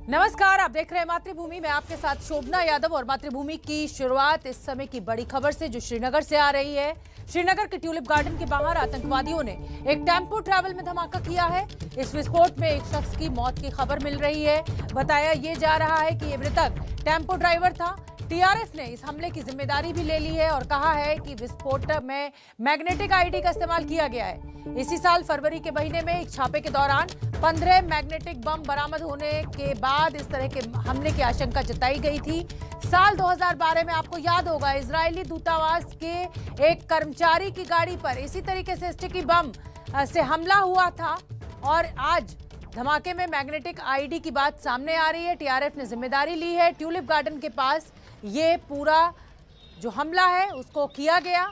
नमस्कार, आप देख रहे हैं मातृभूमि में आपके साथ शोभना यादव। और मातृभूमि की शुरुआत इस समय की बड़ी खबर से जो श्रीनगर से आ रही है। श्रीनगर के ट्यूलिप गार्डन के बाहर आतंकवादियों ने एक टेम्पो ट्रैवल में धमाका किया है। इस विस्फोट में एक शख्स की मौत की खबर मिल रही है। बताया ये जा रहा है कि ये मृतक टेम्पो ड्राइवर था। टीआरएफ ने इस हमले की जिम्मेदारी भी ले ली है और कहा है कि विस्फोट में मैग्नेटिक आईडी का इस्तेमाल किया गया है। इसी साल फरवरी के महीने में एक छापे के दौरान 15 मैग्नेटिक बम बरामद होने के बाद इस तरह के हमले की आशंका जताई गई थी। साल 2012 में आपको याद होगा, इजरायली दूतावास के एक कर्मचारी की गाड़ी पर इसी तरीके से स्टिकी बम से हमला हुआ था और आज धमाके में मैग्नेटिक आईडी की बात सामने आ रही है। टीआरएफ ने जिम्मेदारी ली है। ट्यूलिप गार्डन के पास ये पूरा जो हमला है उसको किया गया।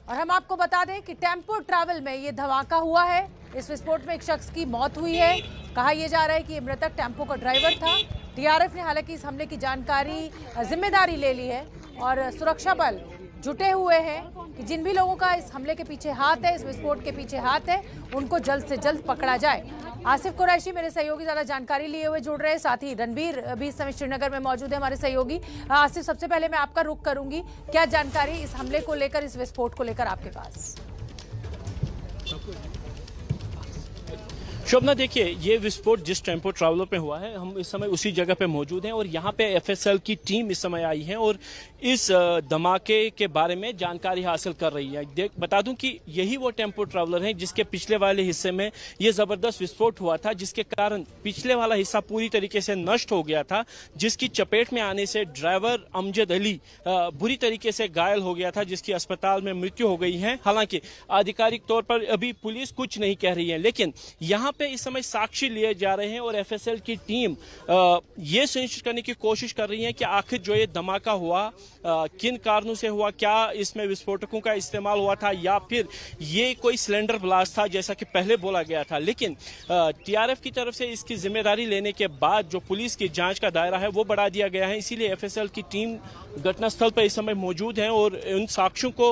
और हम आपको बता दें कि टेम्पो ट्रैवल में ये धमाका हुआ है। इस विस्फोट में एक शख्स की मौत हुई है। कहा यह जा रहा है कि ये मृतक टेम्पो का ड्राइवर था। टीआरएफ ने हालांकि इस हमले की जिम्मेदारी ले ली है और सुरक्षा बल जुटे हुए हैं कि जिन भी लोगों का इस हमले के पीछे हाथ है, इस विस्फोट के पीछे हाथ है, उनको जल्द से जल्द पकड़ा जाए। आसिफ कुरैशी मेरे सहयोगी ज्यादा जानकारी लिए हुए जुड़ रहे हैं, साथ ही रणबीर भी इस समय श्रीनगर में मौजूद है हमारे सहयोगी। आसिफ, सबसे पहले मैं आपका रुख करूंगी, क्या जानकारी इस हमले को लेकर, इस विस्फोट को लेकर आपके पास? शोभना, देखिए, ये विस्फोट जिस टेम्पो ट्रैवलर पे हुआ है, हम इस समय उसी जगह पे मौजूद हैं और यहाँ पे एफएसएल की टीम इस समय आई है और इस धमाके के बारे में जानकारी हासिल कर रही है। बता दूं कि यही वो टेम्पो ट्रैवलर है जिसके पिछले वाले हिस्से में ये जबरदस्त विस्फोट हुआ था, जिसके कारण पिछले वाला हिस्सा पूरी तरीके से नष्ट हो गया था, जिसकी चपेट में आने से ड्राइवर अमजद अली बुरी तरीके से घायल हो गया था, जिसकी अस्पताल में मृत्यु हो गई है। हालांकि आधिकारिक तौर पर अभी पुलिस कुछ नहीं कह रही है, लेकिन यहाँ पे इस समय साक्षी लिए जा रहे हैं और एफएसएल की टीम ये सुनिश्चित करने की कोशिश कर रही है कि आखिर जो ये धमाका हुआ किन कारणों से हुआ, क्या इसमें विस्फोटकों का इस्तेमाल हुआ था या फिर ये कोई सिलेंडर ब्लास्ट था जैसा कि पहले बोला गया था। लेकिन टीआरएफ की तरफ से इसकी जिम्मेदारी लेने के बाद जो पुलिस की जांच का दायरा है वो बढ़ा दिया गया है, इसीलिए एफएसएल की टीम घटनास्थल पर इस समय मौजूद है और उन साक्ष्यों को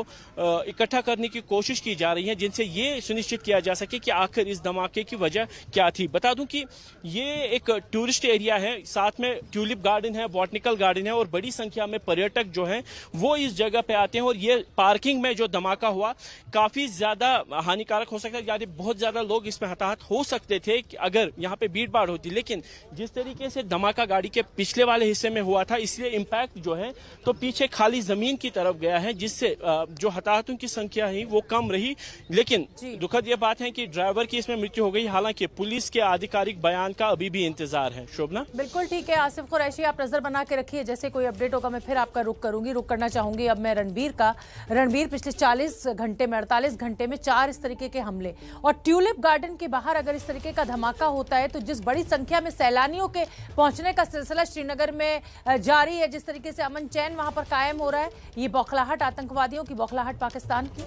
इकट्ठा करने की कोशिश की जा रही है जिनसे ये सुनिश्चित किया जा सके कि आखिर इस धमाके की वजह क्या थी। बता दूं कि ये एक टूरिस्ट एरिया है, साथ में ट्यूलिप गार्डन है, बॉटनिकल गार्डन है और बड़ी संख्या में पर्यटक जो हैं वो इस जगह पे आते हैं और ये पार्किंग में जो धमाका हुआ काफी ज्यादा हानिकारक हो सकता है, यानी बहुत ज्यादा लोग इसमें हताहत हो सकते थे कि अगर यहाँ पे भीड़ भाड़ होती। लेकिन जिस तरीके से धमाका गाड़ी के पिछले वाले हिस्से में हुआ था, इसलिए इम्पैक्ट जो है तो पीछे खाली जमीन की तरफ गया है, जिससे जो हताहतों की संख्या है वो कम रही। लेकिन दुखद ये बात है कि ड्राइवर की इसमें मृत्यु हो गई। हालांकि पुलिस के आधिकारिक बयान का अभी भी इंतजार है। शोभना, बिल्कुल ठीक है। आसिफ कुरैशी, आप नजर बना के रखिए, जैसे कोई अपडेट होगा मैं फिर आपका रुख करना चाहूंगी। अब मैं रणबीर का। रणबीर, पिछले 40 घंटे में 48 घंटे में 4 इस तरीके के हमले और ट्यूलिप गार्डन के बाहर अगर इस तरीके का धमाका होता है तो जिस बड़ी संख्या में सैलानियों के पहुंचने का सिलसिला श्रीनगर में जारी है, जिस तरीके से अमन चैन वहां पर कायम हो रहा है, ये बौखलाहट आतंकवादियों की, बौखलाहट पाकिस्तान की।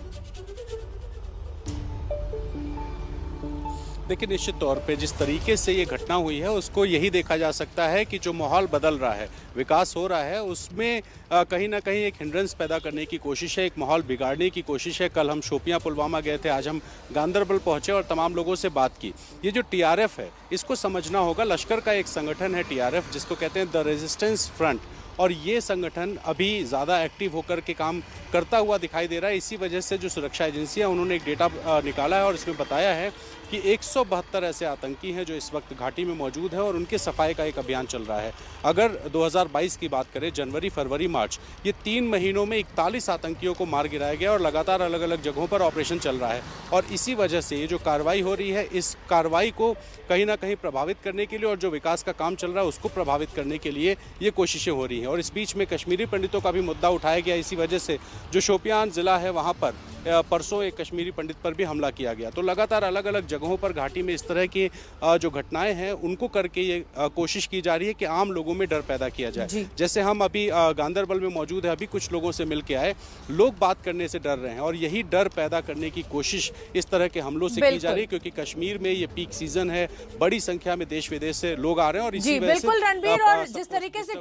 देखिए, निश्चित तौर पे जिस तरीके से ये घटना हुई है उसको यही देखा जा सकता है कि जो माहौल बदल रहा है, विकास हो रहा है, उसमें कहीं ना कहीं एक हिंड्रेंस पैदा करने की कोशिश है, एक माहौल बिगाड़ने की कोशिश है। कल हम शोपियां पुलवामा गए थे, आज हम गांदरबल पहुंचे और तमाम लोगों से बात की। ये जो टीआरएफ है इसको समझना होगा, लश्कर का एक संगठन है टीआरएफ, जिसको कहते हैं द रेजिस्टेंस फ्रंट, और ये संगठन अभी ज़्यादा एक्टिव होकर के काम करता हुआ दिखाई दे रहा है। इसी वजह से जो सुरक्षा एजेंसियां, उन्होंने एक डेटा निकाला है और इसमें बताया है कि 172 ऐसे आतंकी हैं जो इस वक्त घाटी में मौजूद हैं और उनके सफाई का एक अभियान चल रहा है। अगर 2022 की बात करें, जनवरी, फरवरी, मार्च, ये 3 महीनों में 41 आतंकियों को मार गिराया गया और लगातार अलग अलग जगहों पर ऑपरेशन चल रहा है। और इसी वजह से ये जो कार्रवाई हो रही है, इस कार्रवाई को कहीं ना कहीं प्रभावित करने के लिए और जो विकास का काम चल रहा है उसको प्रभावित करने के लिए ये कोशिशें हो रही हैं। और इस बीच में कश्मीरी पंडितों का भी मुद्दा उठाया गया। इसी वजह से जो शोपियान जिला है वहाँ पर परसों एक कश्मीरी पंडित पर भी हमला किया गया। तो लगातार अलग अलग जगहों पर घाटी में इस तरह की जो घटनाएं हैं उनको करके ये कोशिश की जा रही है कि आम लोगों में डर पैदा किया जाए। जैसे हम अभी गांदरबल में मौजूद है, अभी कुछ लोगों से मिल के आए, लोग बात करने से डर रहे हैं और यही डर पैदा करने की कोशिश इस तरह के हमलों से की जा रही है, क्योंकि कश्मीर में ये पीक सीजन है, बड़ी संख्या में देश विदेश से लोग आ रहे हैं और इसी वजह से बिल्कुल रणबीर। और जिस तरीके से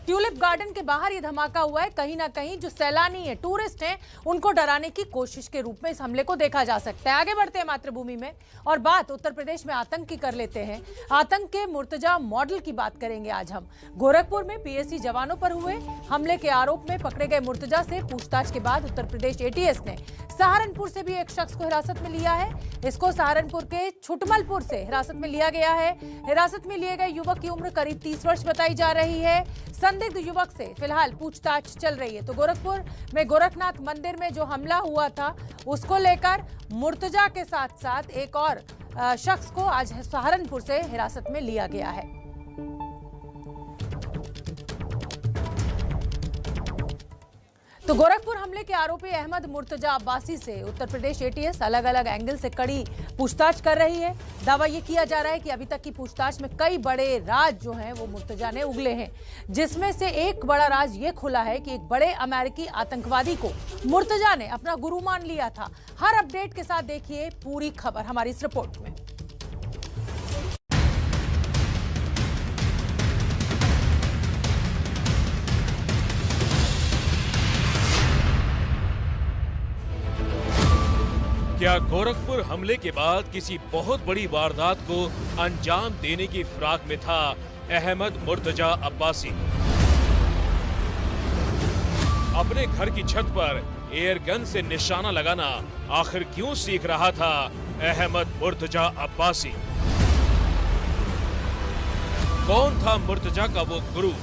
ट्यूलिप गार्डन के बाहर ये धमाका हुआ है। कहीं ना कहीं जो सैलानी है, टूरिस्ट हैं, उनको डराने की कोशिश के रूप में इस हमले को देखा जा सकता है। आगे बढ़ते हैं मातृभूमि में और बात उत्तर प्रदेश में आतंक की कर लेते हैं। आतंक के मुर्तजा मॉडल की बात करेंगे आज हम। गोरखपुर में पीएसी जवानों पर हुए हमले के आरोप में पकड़े गए मुर्तजा से पूछताछ के बाद उत्तर प्रदेश एटीएस ने सहारनपुर से भी एक शख्स को हिरासत में लिया है। इसको सहारनपुर के छुटमलपुर से हिरासत में लिया गया है। हिरासत में लिए गए युवक की उम्र करीब 30 वर्ष बताई जा रही है। संदिग्ध युवक से फिलहाल पूछताछ चल रही है। तो गोरखपुर में गोरखनाथ मंदिर में जो हमला हुआ था उसको लेकर मुर्तजा के साथ साथ एक और शख्स को आज सहारनपुर से हिरासत में लिया गया है। तो गोरखपुर हमले के आरोपी अहमद मुर्तजा अब्बासी से उत्तर प्रदेश एटीएस अलग अलग एंगल से कड़ी पूछताछ कर रही है। दावा ये किया जा रहा है कि अभी तक की पूछताछ में कई बड़े राज जो हैं वो मुर्तजा ने उगले हैं, जिसमें से एक बड़ा राज ये खुला है कि एक बड़े अमेरिकी आतंकवादी को मुर्तजा ने अपना गुरु मान लिया था। हर अपडेट के साथ देखिए पूरी खबर हमारी इस रिपोर्ट में। क्या गोरखपुर हमले के बाद किसी बहुत बड़ी वारदात को अंजाम देने की फिराक में था अहमद मुर्तजा अब्बासी? अपने घर की छत पर एयर गन से निशाना लगाना आखिर क्यों सीख रहा था अहमद मुर्तजा अब्बासी? कौन था मुर्तजा का वो गुरु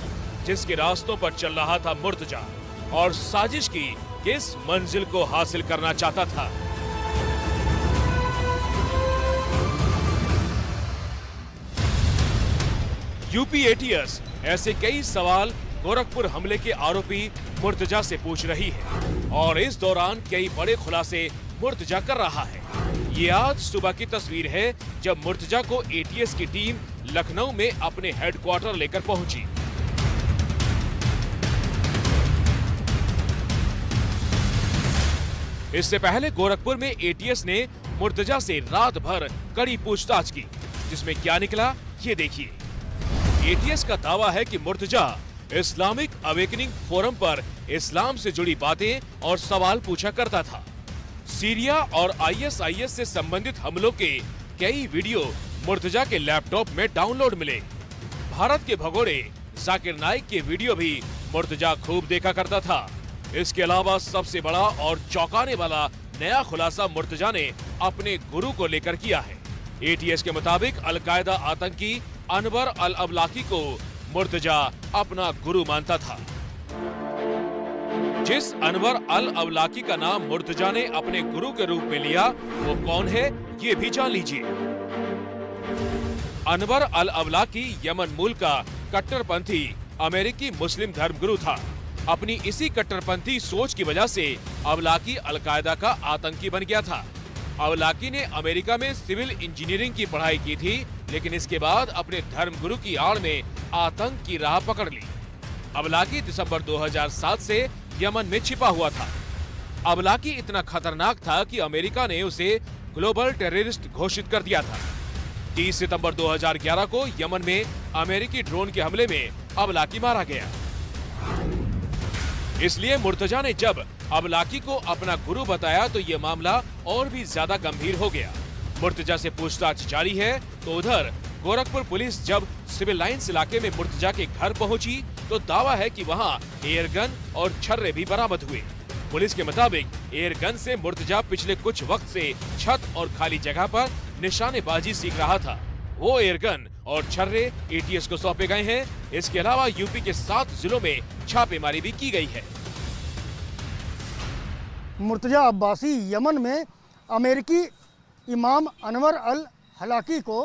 जिसके रास्तों पर चल रहा था मुर्तजा, और साजिश की किस मंजिल को हासिल करना चाहता था? यूपी एटीएस ऐसे कई सवाल गोरखपुर हमले के आरोपी मुर्तजा से पूछ रही है और इस दौरान कई बड़े खुलासे मुर्तजा कर रहा है। ये आज सुबह की तस्वीर है जब मुर्तजा को एटीएस की टीम लखनऊ में अपने हेडक्वार्टर लेकर पहुंची। इससे पहले गोरखपुर में एटीएस ने मुर्तजा से रात भर कड़ी पूछताछ की, जिसमें क्या निकला ये देखिए। एटीएस का दावा है कि मुर्तजा इस्लामिक अवेकनिंग फोरम पर इस्लाम से जुड़ी बातें और सवाल पूछा करता था। सीरिया और आईएसआईएस से संबंधित हमलों के कई वीडियो मुर्तजा के लैपटॉप में डाउनलोड मिले। भारत के भगोड़े जाकिर नाइक के वीडियो भी मुर्तजा खूब देखा करता था। इसके अलावा सबसे बड़ा और चौंकाने वाला नया खुलासा मुर्तजा ने अपने गुरु को लेकर किया है। एटीएस के मुताबिक अलकायदा आतंकी अनवर अल अवलाकी को मुर्तजा अपना गुरु मानता था। जिस अनवर अल अवलाकी का नाम मुर्तजा ने अपने गुरु के रूप में लिया वो कौन है ये भी जान लीजिए। अनवर अल अवलाकी यमन मूल का कट्टरपंथी अमेरिकी मुस्लिम धर्मगुरु था। अपनी इसी कट्टरपंथी सोच की वजह से अवलाकी अलकायदा का आतंकी बन गया था। अवलाकी ने अमेरिका में सिविल इंजीनियरिंग की पढ़ाई की थी, लेकिन इसके बाद अपने धर्मगुरु की आड़ में आतंक की राह पकड़ ली। अवलाकी दिसंबर 2007 से यमन में छिपा हुआ था। अवलाकी इतना खतरनाक था कि अमेरिका ने उसे ग्लोबल टेररिस्ट घोषित कर दिया था। 30 सितंबर 2011 को यमन में अमेरिकी ड्रोन के हमले में अवलाकी मारा गया। इसलिए मुर्तजा ने जब अवलाकी को अपना गुरु बताया तो ये मामला और भी ज्यादा गंभीर हो गया। मुर्तजा से पूछताछ जारी है तो उधर गोरखपुर पुलिस जब सिविल लाइन्स इलाके में मुर्तजा के घर पहुंची तो दावा है कि वहां एयर गन और छर्रे भी बरामद हुए। पुलिस के मुताबिक एयर गन से मुर्तजा पिछले कुछ वक्त से छत और खाली जगह पर निशानेबाजी सीख रहा था। वो एयर गन और छर्रे एटीएस को सौंपे गए हैं। इसके अलावा यूपी के 7 जिलों में छापेमारी भी की गई है। मुर्तजा अब्बासी यमन में अमेरिकी इमाम अनवर अल हलाकी को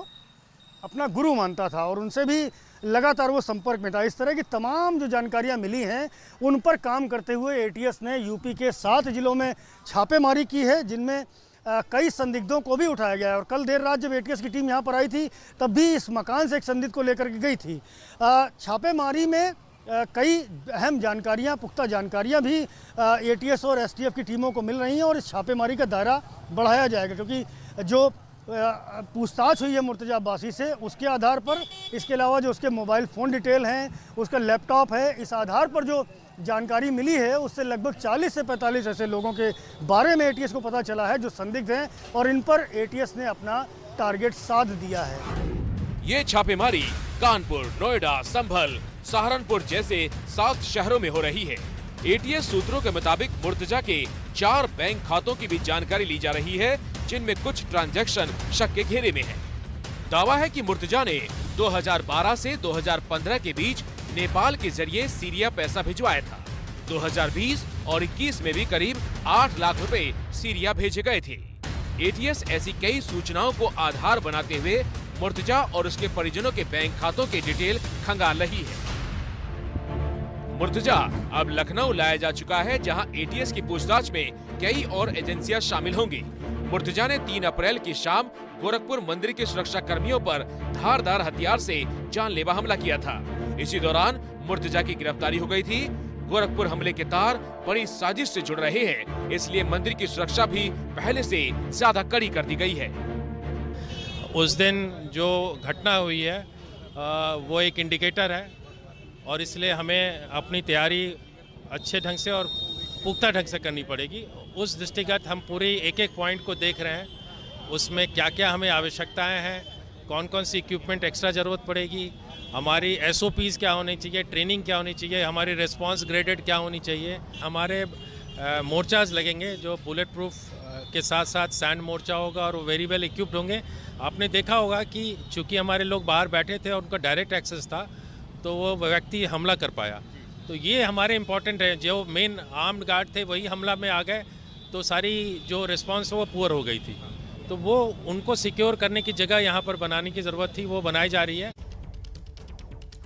अपना गुरु मानता था और उनसे भी लगातार वो संपर्क में था। इस तरह की तमाम जो जानकारियां मिली हैं उन पर काम करते हुए एटीएस ने यूपी के 7 जिलों में छापेमारी की है, जिनमें कई संदिग्धों को भी उठाया गया है। और कल देर रात जब एटीएस की टीम यहाँ पर आई थी तब भी इस मकान से एक संदिग्ध को लेकर के गई थी। छापेमारी में कई अहम जानकारियां, पुख्ता जानकारियां भी एटीएस और एसटीएफ की टीमों को मिल रही हैं और इस छापेमारी का दायरा बढ़ाया जाएगा, क्योंकि जो पूछताछ हुई है मुर्तजा अब्बासी से, उसके आधार पर, इसके अलावा जो उसके मोबाइल फ़ोन डिटेल हैं, उसका लैपटॉप है, इस आधार पर जो जानकारी मिली है उससे लगभग 40 से 45 ऐसे लोगों के बारे में एटीएस को पता चला है जो संदिग्ध हैं और इन पर एटीएस ने अपना टारगेट साध दिया है। ये छापेमारी कानपुर, नोएडा, संभल, सहारनपुर जैसे 7 शहरों में हो रही है। एटीएस सूत्रों के मुताबिक मुर्तजा के 4 बैंक खातों की भी जानकारी ली जा रही है, जिनमें कुछ ट्रांजैक्शन शक के घेरे में है। दावा है कि मुर्तजा ने 2012 से 2015 के बीच नेपाल के जरिए सीरिया पैसा भिजवाया था। 2020 और 21 में भी करीब 8 लाख रुपए सीरिया भेजे गए थे। एटीएस ऐसी कई सूचनाओं को आधार बनाते हुए मुर्तजा और उसके परिजनों के बैंक खातों के डिटेल खंगाल रही है। मुर्तजा अब लखनऊ लाया जा चुका है, जहां एटीएस की पूछताछ में कई और एजेंसियां शामिल होंगी। मुर्तजा ने 3 अप्रैल की शाम गोरखपुर मंदिर के सुरक्षा कर्मियों पर धारदार हथियार से जानलेवा हमला किया था। इसी दौरान मुर्तजा की गिरफ्तारी हो गई थी। गोरखपुर हमले के तार बड़ी साजिश से जुड़ रहे हैं, इसलिए मंदिर की सुरक्षा भी पहले से ज्यादा कड़ी कर दी गई है। उस दिन जो घटना हुई है वो एक इंडिकेटर है और इसलिए हमें अपनी तैयारी अच्छे ढंग से और पुख्ता ढंग से करनी पड़ेगी। उस दृष्टिगत हम पूरी एक एक पॉइंट को देख रहे हैं, उसमें क्या क्या हमें आवश्यकताएं हैं, कौन कौन सी इक्विपमेंट एक्स्ट्रा ज़रूरत पड़ेगी, हमारी एसओपीज़ क्या होनी चाहिए, ट्रेनिंग क्या होनी चाहिए, हमारी रिस्पांस ग्रेडेड क्या होनी चाहिए। हमारे मोर्चाज लगेंगे जो बुलेट प्रूफ के साथ साथ सैंड मोर्चा होगा और वो वेरी वेल इक्विप्ड होंगे। आपने देखा होगा कि चूँकि हमारे लोग बाहर बैठे थे और उनका डायरेक्ट एक्सेस था तो वो व्यक्ति हमला कर पाया। तो ये हमारे इम्पोर्टेंट है, जो मेन आर्म्ड गार्ड थे वही हमला में आ गए तो सारी जो रिस्पांस वो पुअर हो गई थी। तो वो उनको सिक्योर करने की जगह यहाँ पर बनाने की ज़रूरत थी, वो बनाई जा रही है।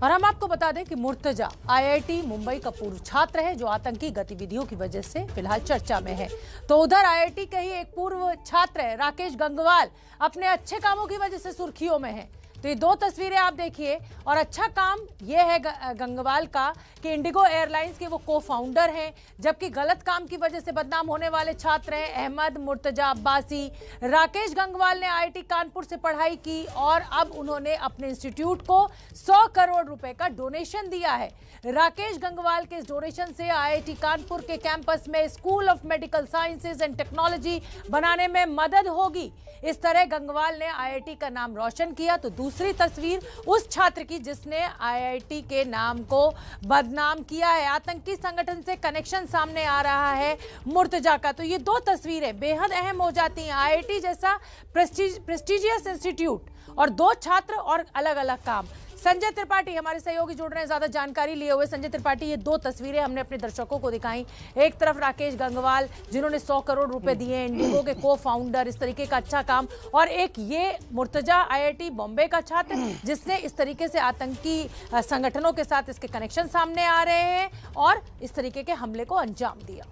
और हम आपको बता दें कि मुर्तजा आईआईटी मुंबई का पूर्व छात्र है जो आतंकी गतिविधियों की वजह से फिलहाल चर्चा में है। तो उधर आईआईटी के ही एक पूर्व छात्र है राकेश गंगवाल, अपने अच्छे कामों की वजह से सुर्खियों में है। तो ये 2 तस्वीरें आप देखिए, और अच्छा काम ये है गंगवाल का कि इंडिगो एयरलाइंस के वो को-फाउंडर हैं, जबकि गलत काम की वजह से बदनाम होने वाले छात्र हैं अहमद मुर्तजा अब्बासी। राकेश गंगवाल ने आईआईटी कानपुर से पढ़ाई की और अब उन्होंने अपने इंस्टीट्यूट को 100 करोड़ रुपए का डोनेशन दिया है। राकेश गंगवाल के इस डोनेशन से आईआईटी कानपुर के कैंपस में school of medical sciences and technology बनाने में मदद होगी। इस तरह गंगवाल ने आईआईटी का नाम रोशन किया। तो दूसरी तस्वीर उस छात्र की जिसने आईआईटी के नाम को बदनाम किया है। आतंकी संगठन से कनेक्शन सामने आ रहा है मुर्तजा का। तो ये 2 तस्वीरें बेहद अहम हो जाती हैं। आईआईटी जैसा प्रेस्टिजियस इंस्टीट्यूट और 2 छात्र और अलग अलग काम। संजय त्रिपाठी हमारे सहयोगी जुड़ रहे हैं ज्यादा जानकारी लिए हुए। संजय त्रिपाठी, ये 2 तस्वीरें हमने अपने दर्शकों को दिखाई। एक तरफ राकेश गंगवाल जिन्होंने 100 करोड़ रुपए दिए, इंडिगो के को-फाउंडर, इस तरीके का अच्छा काम, और एक ये मुर्तजा आईआईटी बॉम्बे का छात्र जिसने इस तरीके से आतंकी संगठनों के साथ इसके कनेक्शन सामने आ रहे हैं और इस तरीके के हमले को अंजाम दिया।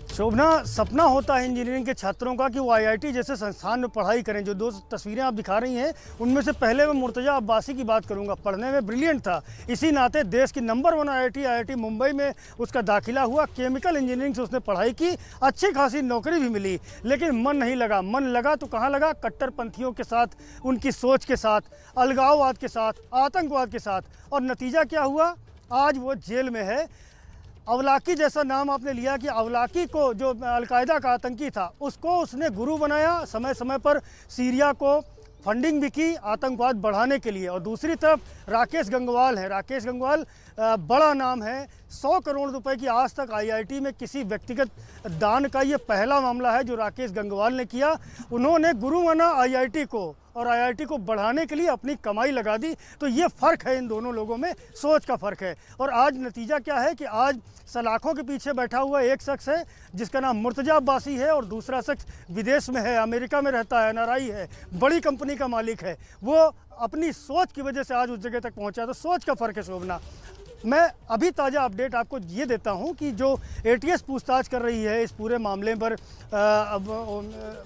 शोभना, सपना होता है इंजीनियरिंग के छात्रों का कि वो आईआईटी जैसे संस्थान में पढ़ाई करें। जो 2 तस्वीरें आप दिखा रही हैं उनमें से पहले मैं मुर्तजा अब्बासी की बात करूंगा। पढ़ने में ब्रिलियंट था, इसी नाते देश की नंबर 1 आईआईटी मुंबई में उसका दाखिला हुआ। केमिकल इंजीनियरिंग से उसने पढ़ाई की, अच्छी खासी नौकरी भी मिली, लेकिन मन नहीं लगा। मन लगा तो कहाँ लगा? कट्टरपंथियों के साथ, उनकी सोच के साथ, अलगाववाद के साथ, आतंकवाद के साथ। और नतीजा क्या हुआ? आज वो जेल में है। अवलाकी जैसा नाम आपने लिया कि अवलाकी को, जो अलकायदा का आतंकी था, उसको उसने गुरु बनाया। समय समय पर सीरिया को फंडिंग भी की आतंकवाद बढ़ाने के लिए। और दूसरी तरफ राकेश गंगवाल है। राकेश गंगवाल बड़ा नाम है। 100 करोड़ रुपए की आज तक आईआईटी में किसी व्यक्तिगत दान का ये पहला मामला है जो राकेश गंगवाल ने किया। उन्होंने गुरु माना आईआईटी को और आईआईटी को बढ़ाने के लिए अपनी कमाई लगा दी। तो ये फ़र्क है इन दोनों लोगों में, सोच का फ़र्क है। और आज नतीजा क्या है कि आज सलाखों के पीछे बैठा हुआ एक शख्स है जिसका नाम मुर्तजा अब्बासी है और दूसरा शख्स विदेश में है, अमेरिका में रहता है, एनआरआई है, बड़ी कंपनी का मालिक है। वो अपनी सोच की वजह से आज उस जगह तक पहुंचा। तो सोच का फ़र्क है शोभना। मैं अभी ताज़ा अपडेट आपको ये देता हूं कि जो एटीएस पूछताछ कर रही है इस पूरे मामले पर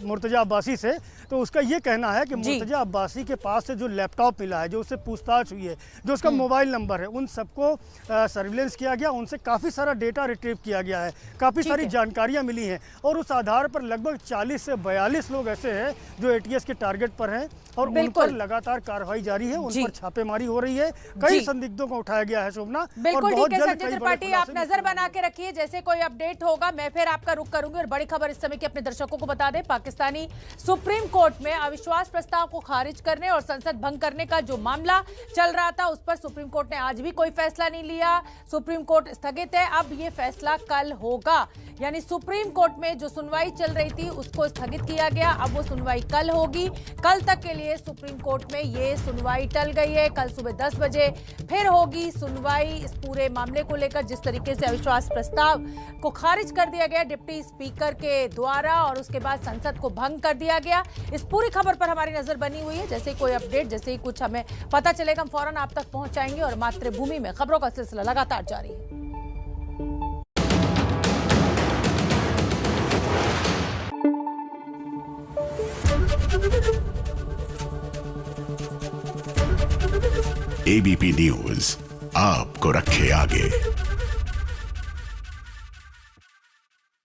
मुर्तजा अब्बासी से, तो उसका ये कहना है कि मुर्तजा अब्बासी के पास से जो लैपटॉप मिला है, जो उससे पूछताछ हुई है, जो उसका मोबाइल नंबर है, उन सबको सर्विलेंस किया गया, उनसे काफ़ी सारा डेटा रिट्रीव किया गया है, काफ़ी सारी जानकारियाँ मिली हैं और उस आधार पर लगभग 40 से 42 लोग ऐसे हैं जो एटीएस के टारगेट पर हैं और उन पर लगातार कार्रवाई जारी है, उन पर छापेमारी हो रही है, कई संदिग्धों को उठाया गया है शोभना। बिल्कुल ठीक है संजय त्रिपाठी, आप नजर बना के रखिए, जैसे कोई अपडेट होगा मैं फिर आपका रुख करूंगी। और बड़ी खबर इस समय की अपने दर्शकों को बता दें, पाकिस्तानी सुप्रीम कोर्ट में अविश्वास प्रस्ताव को खारिज करने और संसद भंग करने का जो मामला चल रहा था, उस पर सुप्रीम कोर्ट ने आज भी कोई फैसला नहीं लिया। सुप्रीम कोर्ट स्थगित है, अब ये फैसला कल होगा, यानी सुप्रीम कोर्ट में जो सुनवाई चल रही थी उसको स्थगित किया गया, अब वो सुनवाई कल होगी। कल तक के लिए सुप्रीम कोर्ट में ये सुनवाई टल गई है, कल सुबह 10 बजे फिर होगी सुनवाई इस पूरे मामले को लेकर, जिस तरीके से अविश्वास प्रस्ताव को खारिज कर दिया गया डिप्टी स्पीकर के द्वारा और उसके बाद संसद को भंग कर दिया गया। इस पूरी खबर पर हमारी नजर बनी हुई है, जैसे कोई अपडेट, जैसे ही कुछ हमें पता चलेगा हम फौरन आप तक पहुंचाएंगे और मातृभूमि में खबरों का सिलसिला लगातार जारी है। एबीपी न्यूज आपको रखे आगे।